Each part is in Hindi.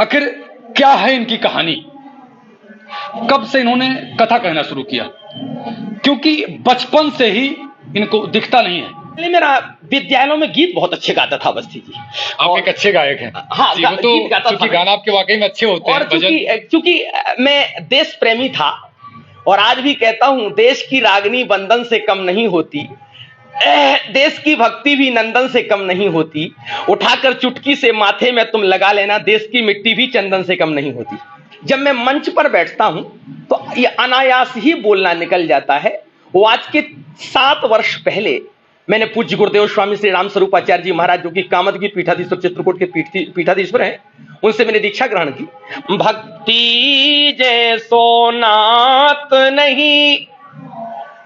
आखिर क्या है इनकी कहानी? कब से इन्होंने कथा कहना शुरू किया? क्योंकि बचपन से ही इनको दिखता नहीं है। मेरा विद्यालयों में गीत बहुत अच्छे गाता था अवस्थी जी। आप एक अच्छे गायक हैं। हाँ, गीत गाता क्योंकि गाना आपके वाकई में अच्छे होते हैं। और क्योंकि मैं देश प्रेमी था और आज भी कहता हूं, देश की रागनी बंधन से कम नहीं होती, देश की भक्ति भी नंदन से कम नहीं होती, उठाकर चुटकी से माथे में तुम लगा लेना, देश की मिट्टी भी चंदन से कम नहीं होती। जब मैं मंच पर बैठता हूं तो ये अनायास ही बोलना निकल जाता है। वो आज के 7 वर्ष पहले मैंने पूज्य गुरुदेव स्वामी श्री राम स्वरूपाचार्य जी महाराज, जो कि कामदगिरी पीठाधीश्वर चित्रकूट के पीठाधीश्वर हैं, उनसे मैंने दीक्षा ग्रहण की। भक्ति जैसो नाथ नहीं,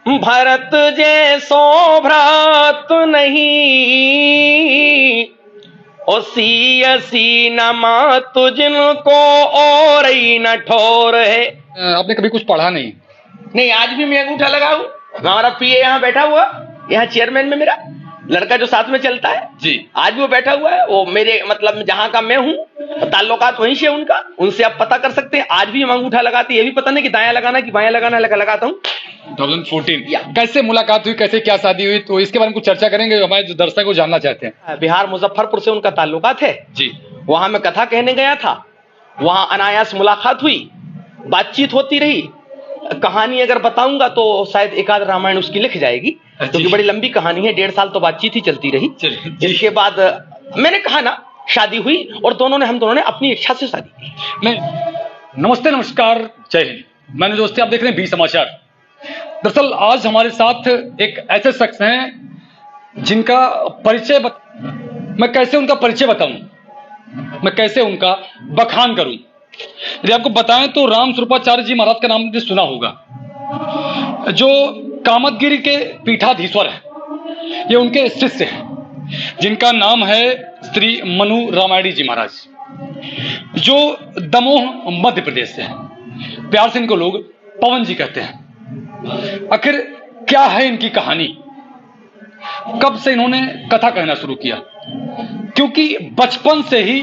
भरत जैसो भ्रात नहीं, सी न मात जिनको और ही न ठोर है। आपने कभी कुछ पढ़ा नहीं? नहीं, आज भी मैं अंगूठा लगाऊं। हमारा पीए यहाँ बैठा हुआ, यहाँ चेयरमैन में मेरा लड़का जो साथ में चलता है जी, आज भी वो बैठा हुआ है। वो मेरे मतलब जहां का मैं हूं, ताल्लुकात वहीं से उनका, उनसे आप पता कर सकते हैं। आज भी हम अंगूठा लगाते, ये भी पता नहीं कि दायां लगाना कि बायां लगाना, लगाता हूँ। 2014 कैसे मुलाकात हुई, कैसे क्या शादी हुई, तो इसके बारे में कुछ चर्चा करेंगे, हमारे जो दर्शक को जानना चाहते हैं। बिहार मुजफ्फरपुर से उनका ताल्लुकात है जी। वहां मैं कथा कहने गया था, वहां अनायास मुलाकात हुई, बातचीत होती रही। कहानी अगर बताऊंगा तो शायद एकाध रामायण उसकी लिख जाएगी, क्योंकि बड़ी लंबी कहानी है। 1.5 साल तो बातचीत ही चलती रही। जिसके बाद मैंने कहा ना, शादी हुई और हम दोनों ने अपनी इच्छा से शादी की। नमस्ते, नमस्कार, जय हिंद। मैंने दोस्ती, आप देख रहे हैं बी समाचार। दरअसल आज हमारे साथ एक ऐसे शख्स हैं जिनका परिचय मैं कैसे उनका परिचय बताऊं, मैं कैसे उनका बखान करूं। यदि आपको बताएं तो राम स्वरूपाचार्य जी महाराज का नाम आपने सुना होगा, जो कामदगिरी के पीठाधीश्वर हैं। ये उनके शिष्य हैं जिनका नाम है श्री मनु रामायणी जी महाराज, जो दमोह मध्य प्रदेश से हैं। प्यार से इनको लोग पवन जी कहते हैं। आखिर क्या है इनकी कहानी? कब से इन्होंने कथा कहना शुरू किया? क्योंकि बचपन से ही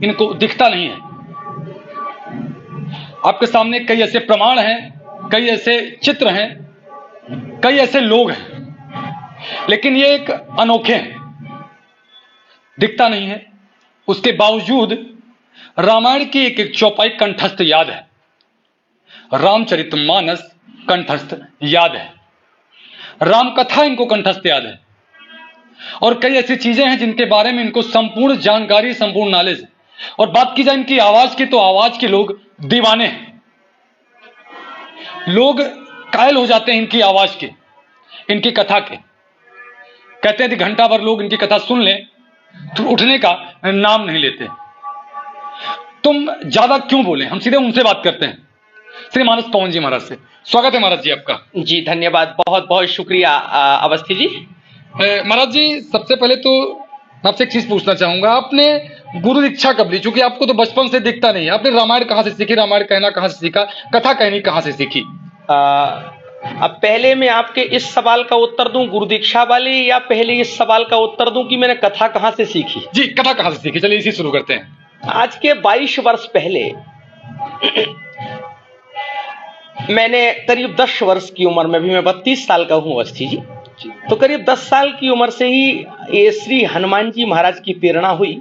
इनको दिखता नहीं है। आपके सामने कई ऐसे प्रमाण हैं, कई ऐसे चित्र हैं, कई ऐसे लोग हैं, लेकिन ये एक अनोखे हैं, दिखता नहीं है। उसके बावजूद रामायण की एक एक चौपाई कंठस्थ याद है, रामचरितमानस कंठस्थ याद है, राम कथा इनको कंठस्थ याद है, और कई ऐसी चीजें हैं जिनके बारे में इनको संपूर्ण जानकारी, संपूर्ण नॉलेज है। और बात की जाए इनकी आवाज की, तो आवाज के लोग दीवाने हैं, लोग कायल हो जाते हैं इनकी आवाज के, इनकी कथा के। कहते हैं कि घंटा भर लोग इनकी कथा सुन लें तो उठने का नाम नहीं लेते। तुम ज्यादा क्यों बोले, हम सीधे उनसे बात करते हैं, श्री मानस पवन जी महाराज से। स्वागत है महाराज जी आपका। जी धन्यवाद, बहुत बहुत शुक्रिया अवस्थी जी। महाराज जी, सबसे पहले तो आपसे एक चीज पूछना चाहूंगा, आपने गुरु दीक्षा कब ली? चूंकि आपको तो बचपन से दिखता नहीं है। आपने रामायण कहां से सीखी, रामायण कहना कहां से सीखा, कथा कहनी कहां से सीखी? अब पहले मैं आपके इस सवाल का उत्तर दूं गुरु दीक्षा वाले, या पहले इस सवाल का उत्तर दूं कि मैंने कथा कहां से सीखी? जी, कथा कहां से सीखी, चलिए इसी शुरू करते हैं। आज के 22 वर्ष पहले मैंने करीब 10 वर्ष की उम्र में, भी मैं 32 साल का हूं अवस्थी जी, तो करीब 10 साल की उम्र से ही ये श्री हनुमान जी महाराज की प्रेरणा हुई।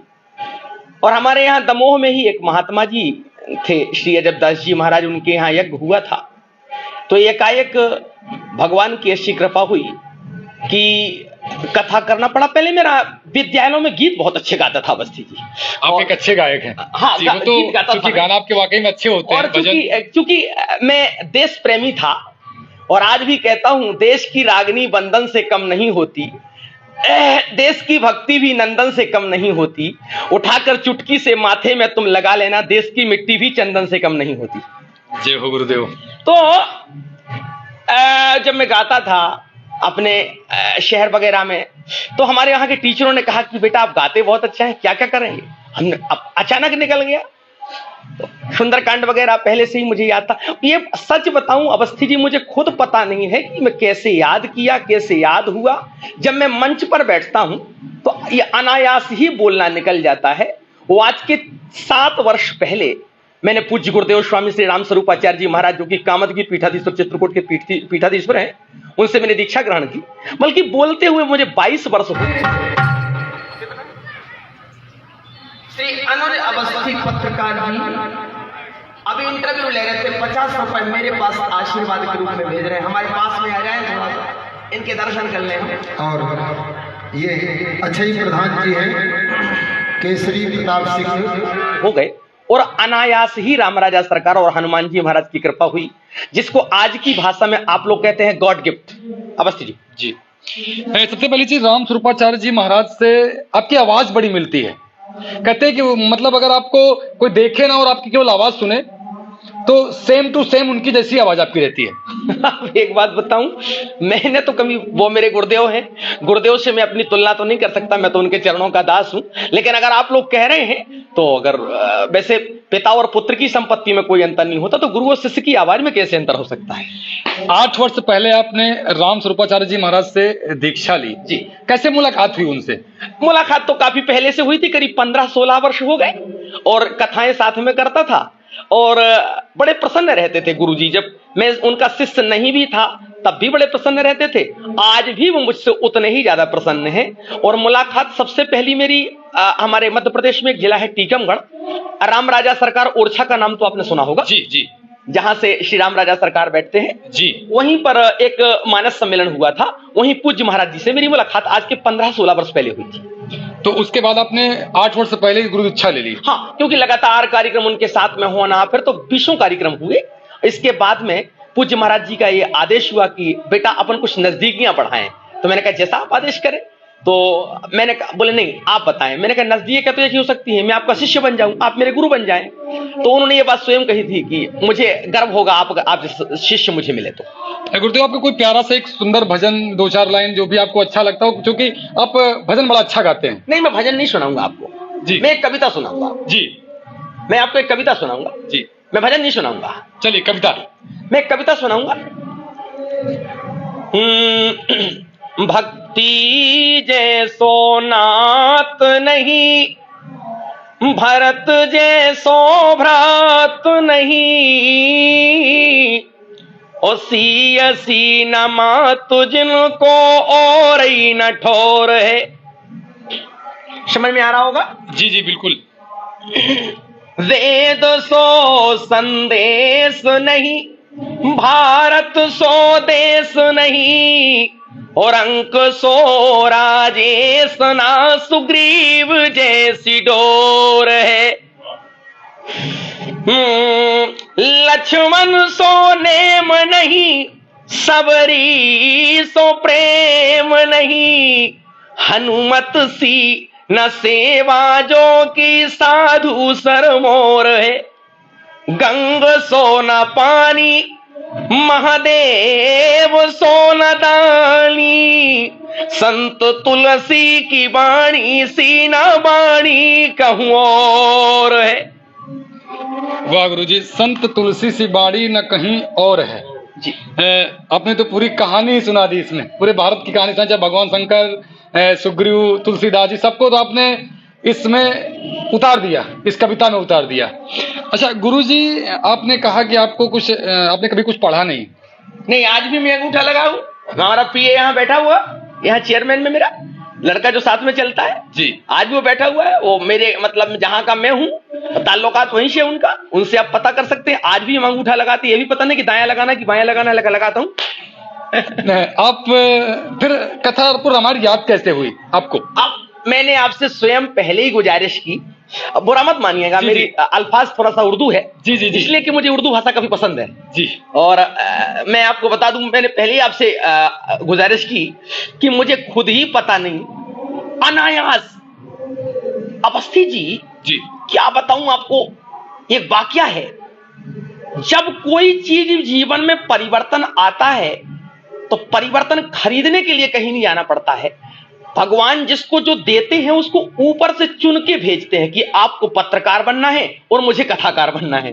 और हमारे यहाँ दमोह में ही एक महात्मा जी थे, श्री अजबदास जी महाराज, उनके यहाँ यज्ञ हुआ था। तो एकाएक भगवान की ऐसी कृपा हुई कि कथा करना पड़ा। पहले मेरा विद्यालयों में गीत बहुत अच्छे गाता था अवस्थी जी। आप एक अच्छे गायक हैं। हाँ, गीत गाता था। गाना आपके वाकई में अच्छे होते हैं। और क्योंकि मैं देश प्रेमी था और आज भी कहता हूं, देश की रागनी बंधन से कम नहीं होती, देश की भक्ति भी नंदन से कम नहीं होती, उठाकर चुटकी से माथे में तुम लगा लेना, देश की मिट्टी भी चंदन से कम नहीं होती। जय हो गुरुदेव। तो जब मैं गाता था अपने शहर वगैरह में, तो हमारे यहाँ के टीचरों ने कहा कि बेटा आप गाते बहुत अच्छा है, क्या क्या करेंगे? हमने अचानक निकल गया। तो सुंदरकांड वगैरह पहले से ही मुझे याद था। ये सच बताऊं अवस्थी जी, मुझे खुद पता नहीं है कि मैं कैसे याद किया, कैसे याद हुआ। जब मैं मंच पर बैठता हूं तो ये अनायास ही बोलना निकल जाता है। वो आज के 7 वर्ष पहले मैंने पूज्य गुरुदेव स्वामी श्री राम स्वरूपाचार्य जी महाराज, जो कि कामदगिरी पीठाधीश्वर चित्रकूट के पीठाधीश्वर हैं, उनसे मैंने दीक्षा ग्रहण की। बल्कि बोलते हुए मुझे 22 वर्ष हो गए। श्री अनुज अवस्थी पत्रकार जी अभी इंटरव्यू ले रहे थे, 50 रुपए मेरे पास आशीर्वाद के रूप में भेज रहे हैं। हमारे पास में आ जाए, थोड़ा सा इनके दर्शन कर लें। और ये अच्छे प्रधान जी हैं, केसरी प्रताप सिंह हो गए, और अनायास ही राम राजा सरकार और हनुमान जी महाराज की कृपा हुई, जिसको आज की भाषा में आप लोग कहते हैं गॉड गिफ्ट। अवस्थी जी जी सबसे पहली चीज, राम स्वरूपाचार्य जी महाराज से आपकी आवाज बड़ी मिलती है। कहते हैं कि मतलब अगर आपको कोई देखे ना और आपकी केवल आवाज सुने तो सेम टू सेम उनकी जैसी आवाज आपकी रहती है। एक बात बताऊं, मैंने तो कभी, वो मेरे गुरुदेव हैं, गुरुदेव से मैं अपनी तुलना तो नहीं कर सकता, मैं तो उनके चरणों का दास हूं। लेकिन अगर आप लोग कह रहे हैं तो अगर वैसे पिता और पुत्र की संपत्ति में कोई अंतर नहीं होता तो गुरु और शिष्य की आवाज में कैसे अंतर हो सकता है। 8 वर्ष पहले आपने राम स्वरूपाचार्य जी महाराज से दीक्षा ली जी। कैसे मुलाकात हुई उनसे? मुलाकात तो काफी पहले से हुई थी, करीब 15-16 वर्ष हो गए, और कथाएं साथ में करता था और बड़े प्रसन्न रहते थे गुरुजी। जब मैं उनका शिष्य नहीं भी था तब भी बड़े प्रसन्न रहते थे। आज भी वो मुझसे उतने ही ज्यादा प्रसन्न हैं। और मुलाकात सबसे पहली मेरी हमारे मध्य प्रदेश में एक जिला है टीकमगढ़, राम राजा सरकार ओरछा का नाम तो आपने सुना होगा जी जी, जहां से श्री राम राजा सरकार बैठते हैं जी। वहीं पर एक मानस सम्मेलन हुआ था, वहीं पूज्य महाराज जी से मेरी मुलाकात आज के 15-16 वर्ष पहले हुई थी। तो उसके बाद आपने 8 वर्ष पहले गुरु दीक्षा ले ली? हाँ, क्योंकि लगातार कार्यक्रम उनके साथ में होना, फिर तो 20 कार्यक्रम हुए। इसके बाद में पूज्य महाराज जी का ये आदेश हुआ कि बेटा अपन कुछ नजदीकियां बढ़ाएं। तो मैंने कहा जैसा आप आदेश करें। तो मैंने कहा, बोले नहीं आप बताएं। मैंने कहा नजदीक क्या तो एक ही हो सकती है, मैं आपका शिष्य बन जाऊं, आप मेरे गुरु बन जाएं। तो उन्होंने ये बात स्वयं कही थी कि मुझे गर्व होगा आप शिष्य मुझे मिले तो। गुरुदेव, आपको कोई प्यारा सा एक सुंदर भजन 2-4 लाइन जो भी आपको अच्छा लगता हो, क्योंकि आप भजन बड़ा अच्छा गाते हैं। नहीं, मैं भजन नहीं सुनाऊंगा आपको जी, मैं एक कविता सुनाऊंगा जी। मैं आपको एक कविता सुनाऊंगा जी, मैं भजन नहीं सुनाऊंगा। चलिए कविता। मैं एक कविता सुनाऊंगा। भक्ति जैसो नात नहीं, भरत जैसो भ्रात नहीं, और सी न मात जिनको और ही न ठोर है। समझ में आ रहा होगा? जी जी बिल्कुल। वेद सो संदेश नहीं, भारत सो देश नहीं, और अंक सो राजेश ना सुग्रीव जैसी डोर है। लक्ष्मण सो नेम नहीं, सबरी सो प्रेम नहीं, हनुमत सी न सेवा जो की साधु सरमोर है। गंग सो न पानी, महादेव सो न दानी, संत तुलसी की बाणी सी न बाणी कहूं और है। वाह गुरुजी, संत तुलसी सी बाड़ी न कहीं और है जी। आपने तो पूरी कहानी ही सुना दी इसमें, पूरे भारत की कहानी सुना, चाहे भगवान शंकर, सुग्रीव, तुलसीदास जी, सबको तो आपने इसमें उतार दिया, इस कविता में उतार दिया। अच्छा गुरुजी, आपने कहा कि आपको कुछ आपने कभी कुछ पढ़ा नहीं। नहीं, आज भी मैं अंगूठा लगाऊं। हमारा पीए यहाँ बैठा हुआ, यहाँ चेयरमैन में मेरा लड़का जो साथ में चलता है जी, आज भी वो बैठा हुआ है। वो मेरे मतलब जहां का मैं हूँ ताल्लुकात वहीं से उनका, उनसे आप पता कर सकते हैं। आज भी हम अंगूठा लगाते, ये भी पता नहीं कि दायां लगाना कि बायां लगाना, लगाता हूँ। आप फिर कथा और रामायण याद कैसे हुई आपको? अब मैंने आपसे स्वयं पहले ही गुजारिश की, अब बुरा मत मानिएगा, जी, मेरी जी। अल्फाज थोड़ा सा उर्दू है जी जी जी, इसलिए कि मुझे उर्दू भाषा काफी पसंद है जी। और मैं आपको बता दूं, मैंने पहले ही आपसे गुजारिश की कि मुझे खुद ही पता नहीं, अनायास अवस्थी जी क्या बताऊं आपको, एक वाकया है। जब कोई चीज जीवन में परिवर्तन आता है तो परिवर्तन खरीदने के लिए कहीं नहीं जाना पड़ता है। भगवान जिसको जो देते हैं उसको ऊपर से चुन के भेजते हैं कि आपको पत्रकार बनना है और मुझे कथाकार बनना है।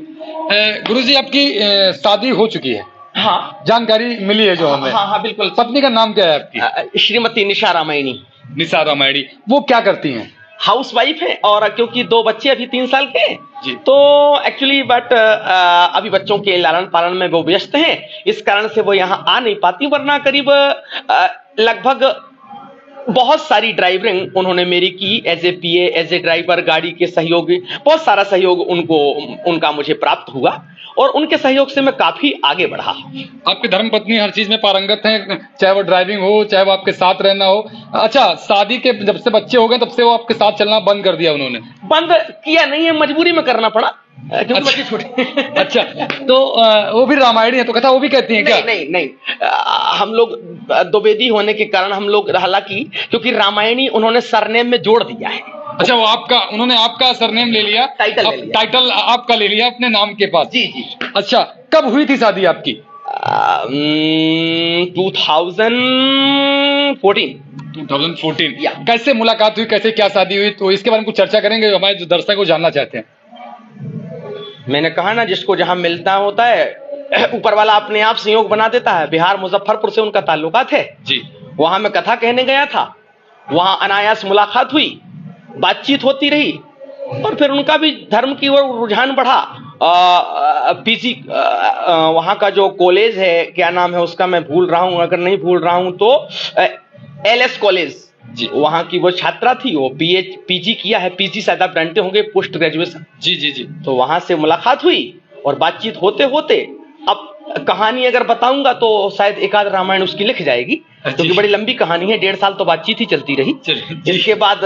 गुरुजी, आपकी शादी हो चुकी है? हाँ, जानकारी मिली है जो हमें। हाँ बिल्कुल। पत्नी का नाम क्या है आपकी? श्रीमती निशा रामायणी। निशा रामायणी। वो क्या करती हैं? हाउसवाइफ हैं और क्योंकि 2 बच्चे अभी 3 साल के हैं जी। तो एक्चुअली बट अभी बच्चों के लालन पालन में वो व्यस्त हैं, इस कारण से वो यहाँ आ नहीं पाती, वरना करीब लगभग बहुत सारी ड्राइवरिंग उन्होंने मेरी की, as a PA, as a driver, गाड़ी के सहयोगी, बहुत सारा सहयोग उनका मुझे प्राप्त हुआ और उनके सहयोग से मैं काफी आगे बढ़ा। आपकी धर्मपत्नी हर चीज में पारंगत हैं, चाहे वो ड्राइविंग हो, चाहे वो आपके साथ रहना हो। अच्छा, शादी के जब से बच्चे हो गए तब से वो आपके साथ चलना बंद कर दिया उन्होंने? बंद किया नहीं है, मजबूरी में करना पड़ा क्योंकि अच्छा। बच्चे छोटे। अच्छा, तो वो भी रामायणी है तो कथा वो भी कहती हैं क्या? नहीं, हम लोग द्विवेदी होने के कारण हम लोग, हालांकि क्योंकि रामायणी उन्होंने सरनेम में जोड़ दिया है। अच्छा, वो उन्होंने आपका सरनेम ले लिया, टाइटल ले लिया। टाइटल आपका ले लिया अपने नाम के पास। जी। अच्छा, कब हुई थी शादी आपकी? 2014। या। कैसे मुलाकात हुई, कैसे क्या शादी हुई, तो इसके बारे में कुछ चर्चा करेंगे, हमारे जो दर्शक को जानना चाहते हैं। मैंने कहा ना, जिसको जहां मिलता होता है ऊपर वाला अपने आप संयोग बना देता है। बिहार मुजफ्फरपुर से उनका ताल्लुकात है जी। वहां मैं कथा कहने गया था, वहां अनायास मुलाकात हुई, बातचीत होती रही और फिर उनका भी धर्म की ओर रुझान बढ़ा। पीजी वहां का जो कॉलेज है, क्या नाम है उसका, मैं भूल रहा हूं, अगर नहीं भूल रहा हूं तो एलएस कॉलेज जी। वहां की वो छात्रा थी, वो पीजी किया है, पीजी शायद आप जानते होंगे, पोस्ट ग्रेजुएशन। जी। तो वहां से मुलाकात हुई और बातचीत होते होते, अब कहानी अगर बताऊंगा तो शायद एक आध रामायण उसकी लिख जाएगी, क्योंकि बड़ी लंबी कहानी है। 1.5 साल तो बातचीत ही चलती रही। इसके बाद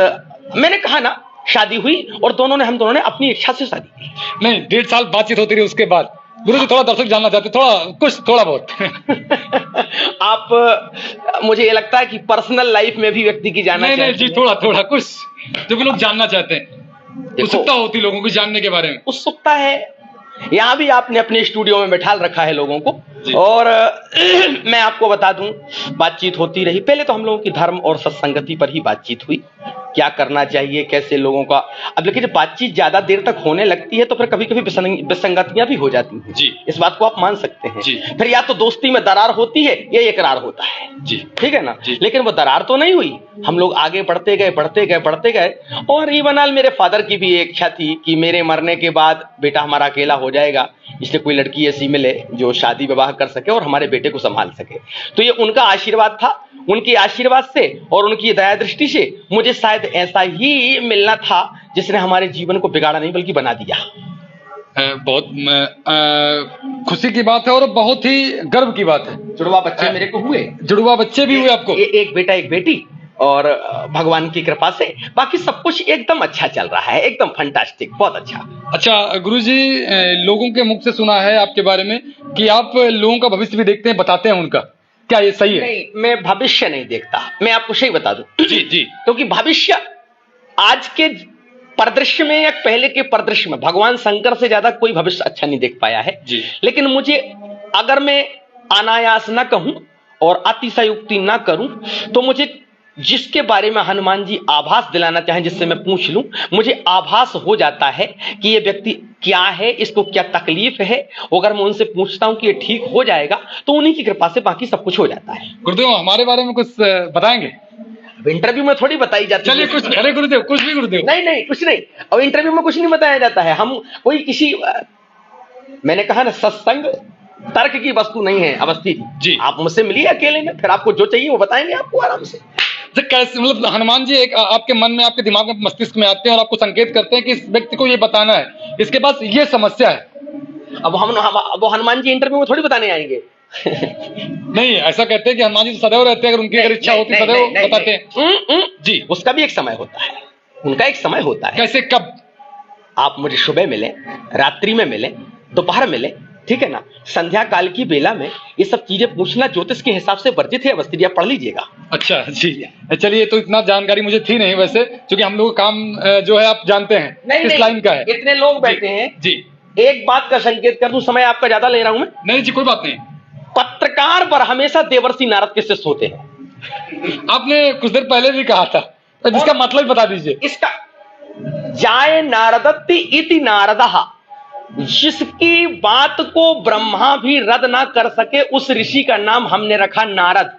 मैंने कहा ना, शादी हुई और हम दोनों ने अपनी इच्छा से शादी की। नहीं, 1.5 साल बातचीत होती रही, उसके बाद गुरु जी थोड़ा दर्शक जानना चाहते, थोड़ा बहुत आप मुझे ये लगता है कि पर्सनल लाइफ में भी व्यक्ति की जानना नहीं जी, थोड़ा कुछ जो भी लोग जानना चाहते हैं, देखो, उत्सुकता होती लोगों की जानने के बारे में। उत्सुकता है, यहाँ भी आपने अपने स्टूडियो में बैठा रखा है लोगों को, और मैं आपको बता दूं, बातचीत होती रही। पहले तो हम लोगों की धर्म और सत्संगति पर ही बातचीत हुई, क्या करना चाहिए, कैसे लोगों का। अब लेकिन जब बातचीत ज्यादा देर तक होने लगती है तो फिर कभी कभी विसंगतियां भी हो जाती हैं जी। इस बात को आप मान सकते हैं जी। फिर या तो दोस्ती में दरार होती है या इकरार होता है जी। ठीक है ना जी। लेकिन वो दरार तो नहीं हुई, हम लोग आगे बढ़ते गए। और इवनाल मेरे फादर की भी एक इच्छा थी कि मेरे मरने के बाद बेटा हमारा अकेला हो जाएगा, इसलिए कोई लड़की ऐसी मिले जो शादी विवाह कर सके और हमारे बेटे को संभाल सके। तो ये उनका आशीर्वाद था, उनके आशीर्वाद से और उनकी दया दृष्टि से मुझे शायद ऐसा ही मिलना था जिसने हमारे जीवन को बिगाड़ा नहीं बल्कि बना दिया। बहुत खुशी की बात है और बहुत ही गर्व की बात है। जुड़वा बच्चे मेरे को हुए, जुड़वा बच्चे भी हुए आपको? एक बेटा एक बेटी, और भगवान की कृपा से बाकी सब कुछ एकदम अच्छा चल रहा है, एकदम फंटास्टिक, बहुत अच्छा। अच्छा गुरुजी, लोगों के मुख से सुना है आपके बारे में कि आप लोगों का भविष्य भी देखते हैं, बताते हैं उनका, क्या ये सही है? नहीं, मैं भविष्य नहीं देखता, मैं आपको सही बता दूं। जी जी। क्योंकि भविष्य आज के परिदृश्य में या पहले के परिदृश्य में भगवान शंकर से ज्यादा कोई भविष्य अच्छा नहीं देख पाया है जी। लेकिन मुझे, अगर मैं अनायास ना कहूं और अतिशयोक्ति ना करूं, तो मुझे जिसके बारे में हनुमान जी आभास दिलाना चाहें, जिससे मैं पूछ लूं, मुझे आभास हो जाता है कि ये व्यक्ति क्या है, इसको क्या तकलीफ है। अगर मैं उनसे पूछता हूं कि ये ठीक हो जाएगा तो उन्हीं की कृपा से बाकी सब कुछ हो जाता है। गुरुदेव, हमारे बारे में कुछ बताएंगे? इंटरव्यू में थोड़ी बताई जाती है। चलिए कुछ, अरे गुरुदेव कुछ भी गुरुदेव। नहीं कुछ नहीं, और इंटरव्यू में कुछ नहीं बताया जाता है। हम कोई किसी, मैंने कहा ना, सत्संग तर्क की वस्तु नहीं है अवस्थी जी। आप मुझसे मिलिए अकेले में, फिर आपको जो चाहिए वो बताएंगे आपको आराम से। कैसे, मतलब हनुमान जी एक आपके मन में, आपके दिमाग में, मस्तिष्क में आते हैं और आपको संकेत करते हैं कि इस व्यक्ति को ये बताना है, इसके पास ये समस्या है। अब वो हनुमान जी इंटरव्यू में थोड़ी बताने आएंगे। नहीं, ऐसा कहते हैं कि हनुमान जी तो सदैव रहते हैं, अगर उनकी अगर इच्छा होती सदैव बताते हैं। जी। उसका भी एक समय होता है, उनका एक समय होता है। कैसे, कब? आप मुझे सुबह मिले, रात्रि में मिले, दोपहर मिले, ठीक है ना, संध्या काल की बेला में ये सब चीजें पूछना ज्योतिष के हिसाब से वर्जित है। अवस्थी आप पढ़ लीजिएगा। अच्छा जी। चलिए, तो इतना जानकारी मुझे थी नहीं वैसे, क्योंकि हम लोग काम जो है आप जानते हैं किस लाइन का है। इतने लोग बैठे हैं जी। एक बात का संकेत कर दूं, समय आपका ज्यादा ले रहा हूं मैं। नहीं जी, कोई बात नहीं। पत्रकार पर हमेशा देवर्षि नारद के शिष्य होते हैं। आपने कुछ देर पहले भी कहा था, तो जिसका मतलब बता दीजिए। इसका जाय नारदत्ति इति नारदः, जिसकी बात को ब्रह्मा भी रद्द ना कर सके उस ऋषि का नाम हमने रखा नारद।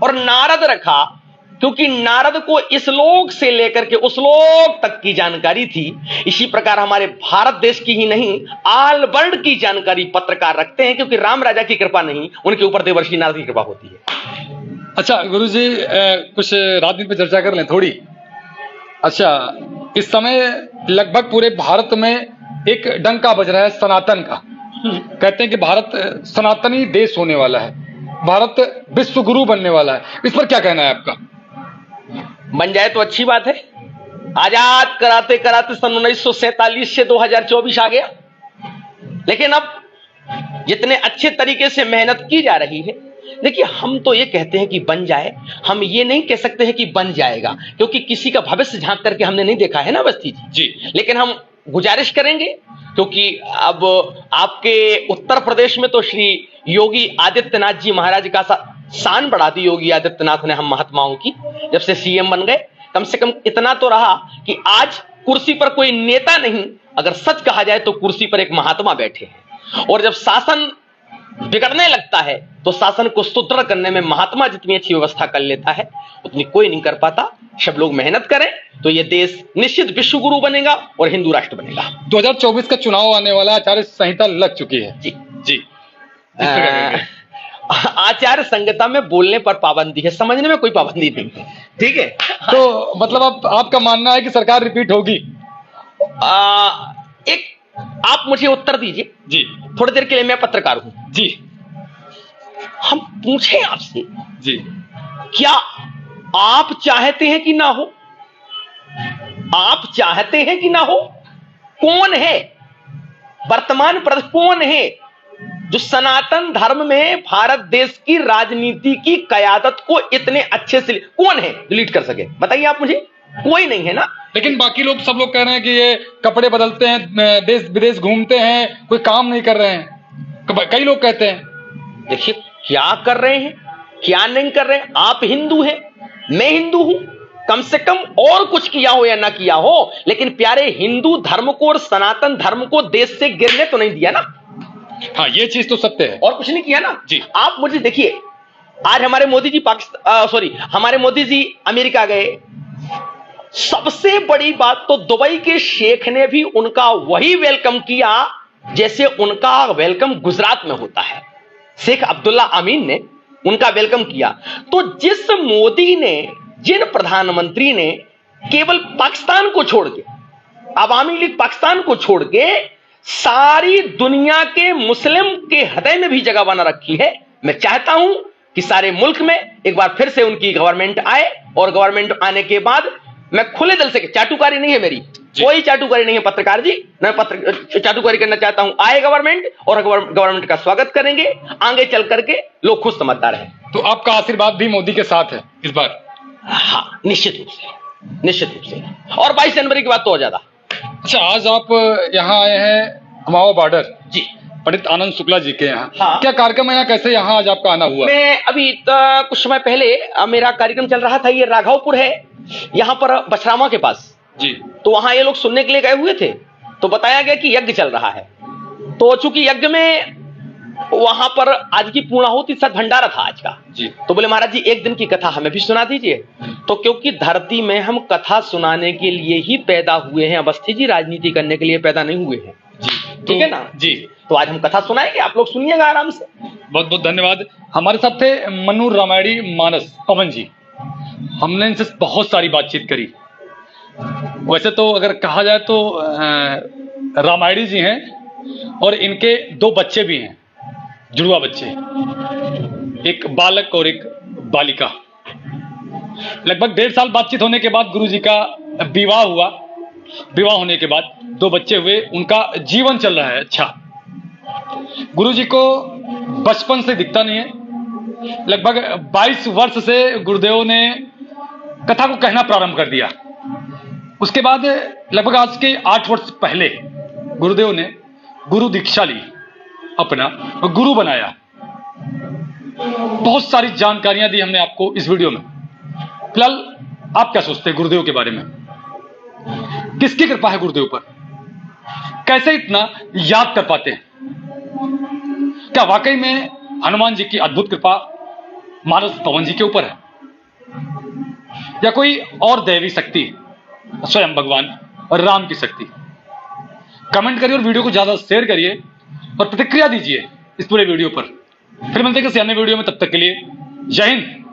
और नारद रखा क्योंकि नारद को इस लोक से लेकर के उस लोक तक की जानकारी थी। इसी प्रकार हमारे भारत देश की ही नहीं, आल वर्ल्ड की जानकारी पत्रकार रखते हैं, क्योंकि राम राजा की कृपा नहीं, उनके ऊपर देवर्षि नारद की कृपा होती है। अच्छा गुरुजी, कुछ राजनीति पे चर्चा कर लें थोड़ी। अच्छा, इस समय लगभग पूरे भारत में एक डंका बज रहा है सनातन का। कहते हैं कि भारत सनातनी देश होने वाला है, भारत विश्व गुरु बनने वाला है। इस पर क्या कहना है आपका? बन जाए तो अच्छी बात है। आजाद कराते कराते सन 1947 से 2024 आ गया, लेकिन अब जितने अच्छे तरीके से मेहनत की जा रही है, देखिए हम तो ये कहते हैं कि बन जाए, हम ये नहीं कह सकते हैं कि बन जाएगा, क्योंकि किसी का भविष्य झांक करके हमने नहीं देखा है ना अवस्थी जी। लेकिन हम गुजारिश करेंगे, क्योंकि अब आपके उत्तर प्रदेश में तो श्री योगी आदित्यनाथ जी महाराज का शान बढ़ा दी योगी आदित्यनाथ ने हम महात्माओं की, जब से सीएम बन गए। कम से कम इतना तो रहा कि आज कुर्सी पर कोई नेता नहीं, अगर सच कहा जाए तो कुर्सी पर एक महात्मा बैठे हैं। और जब शासन बिगड़ने लगता है तो शासन को सुदृढ़ करने में महात्मा जितनी अच्छी व्यवस्था कर लेता है उतनी कोई नहीं कर पाता। सब लोग मेहनत करें तो ये देश निश्चित विश्व गुरु बनेगा और हिंदू राष्ट्र बनेगा। 2024 का चुनाव आने वाला, आचार्य संहिता लग चुकी है जी जी। आचार संहिता में बोलने पर पाबंदी है, समझने में कोई पाबंदी नहीं है, ठीक है। तो मतलब आपका मानना है कि सरकार रिपीट होगी? एक आप मुझे उत्तर दीजिए जी, थोड़ी देर के लिए, मैं पत्रकार हूं जी। हम पूछें आपसे जी, क्या आप चाहते हैं कि ना हो? आप चाहते हैं कि ना हो? कौन है वर्तमान कौन है जो सनातन धर्म में भारत देश की राजनीति की कयादत को इतने अच्छे से कौन है जो लीड कर सके? बताइए आप मुझे। कोई नहीं है ना। लेकिन बाकी लोग, सब लोग कह रहे हैं कि ये कपड़े बदलते हैं, देश विदेश घूमते हैं, कोई काम नहीं कर रहे हैं, कई लोग कहते हैं। देखिए क्या कर रहे हैं क्या नहीं कर रहे हैं। आप हिंदू हैं, मैं हिंदू हूं, कम से कम और कुछ किया हो या ना किया हो, लेकिन प्यारे हिंदू धर्म को और सनातन धर्म को देश से गिरने तो नहीं दिया ना। हाँ, ये चीज तो सत्य है। और कुछ नहीं किया ना जी। आप मुझे देखिए, आज हमारे मोदी जी हमारे मोदी जी अमेरिका गए। सबसे बड़ी बात तो दुबई के शेख ने भी उनका वही वेलकम किया जैसे उनका वेलकम गुजरात में होता है। शेख अब्दुल्ला अमीन ने उनका वेलकम किया। तो जिस मोदी ने, जिन प्रधानमंत्री ने केवल पाकिस्तान को छोड़ के, अवामी लीग पाकिस्तान को छोड़ के सारी दुनिया के मुस्लिम के हृदय में भी जगह बना रखी है, मैं चाहता हूं कि सारे मुल्क में एक बार फिर से उनकी गवर्नमेंट आए। और गवर्नमेंट आने के बाद मैं खुले दिल से, चाटुकारी नहीं है मेरी, कोई चाटुकारी नहीं है पत्रकार जी, मैं चाटुकारी करना चाहता हूं। आए गवर्नमेंट और गवर्नमेंट का स्वागत करेंगे, आगे चल करके लोग खुश समझदार हैं। तो आपका आशीर्वाद भी मोदी के साथ है इस बार? हाँ, निश्चित रूप से, निश्चित रूप से। और 22 जनवरी की बात तो और ज्यादा। अच्छा, आज आप यहाँ आए हैं कुमाऊं बॉर्डर जी, पंडित आनंद शुक्ला जी के यहाँ। हाँ। क्या कार्यक्रम है यहाँ, कैसे यहाँ आज आपका आना हुआ? मैं अभी कुछ समय पहले मेरा कार्यक्रम चल रहा था, ये राघवपुर है, यहाँ पर बछरामा के पास जी। तो वहां ये लोग सुनने के लिए गए हुए थे, तो बताया गया कि यज्ञ चल रहा है। तो चूंकि यज्ञ में वहां पर आज की पूर्णाहुति साथ भंडारा था आज का जी। तो बोले महाराज जी एक दिन की कथा हमें भी सुना दीजिए। तो क्योंकि धरती में हम कथा सुनाने के लिए ही पैदा हुए हैं अवस्थी जी, राजनीति करने के लिए पैदा नहीं हुए हैं जी, ठीक है ना जी। तो आज हम कथा सुनाएंगे, आप लोग सुनिएगा आराम से। बहुत बहुत धन्यवाद। हमारे साथ थे मनु रामायणी मानस पवन जी। हमने इनसे बहुत सारी बातचीत करी। वैसे तो अगर कहा जाए तो रामायणी जी हैं और इनके 2 बच्चे भी हैं, जुड़वा बच्चे, एक बालक और एक बालिका। लगभग 1.5 साल बातचीत होने के बाद गुरु जी का विवाह हुआ। विवाह होने के बाद 2 बच्चे हुए, उनका जीवन चल रहा है अच्छा। गुरु जी को बचपन से दिखता नहीं है। लगभग 22 वर्ष से गुरुदेव ने कथा को कहना प्रारंभ कर दिया। उसके बाद लगभग आज के 8 वर्ष पहले गुरुदेव ने गुरु दीक्षा ली, अपना गुरु बनाया। बहुत सारी जानकारियां दी हमने आपको इस वीडियो में। फिलहाल आप क्या सोचते हैं गुरुदेव के बारे में? किसकी कृपा है गुरुदेव पर? कैसे इतना याद कर पाते हैं? क्या वाकई में हनुमान जी की अद्भुत कृपा मानस पवन जी के ऊपर है? या कोई और दैवी शक्ति, स्वयं भगवान और राम की शक्ति? कमेंट करिए और वीडियो को ज्यादा शेयर करिए और प्रतिक्रिया दीजिए इस पूरे वीडियो पर। फिर मिलते हैं किसी अन्य वीडियो में, तब तक के लिए जय हिंद।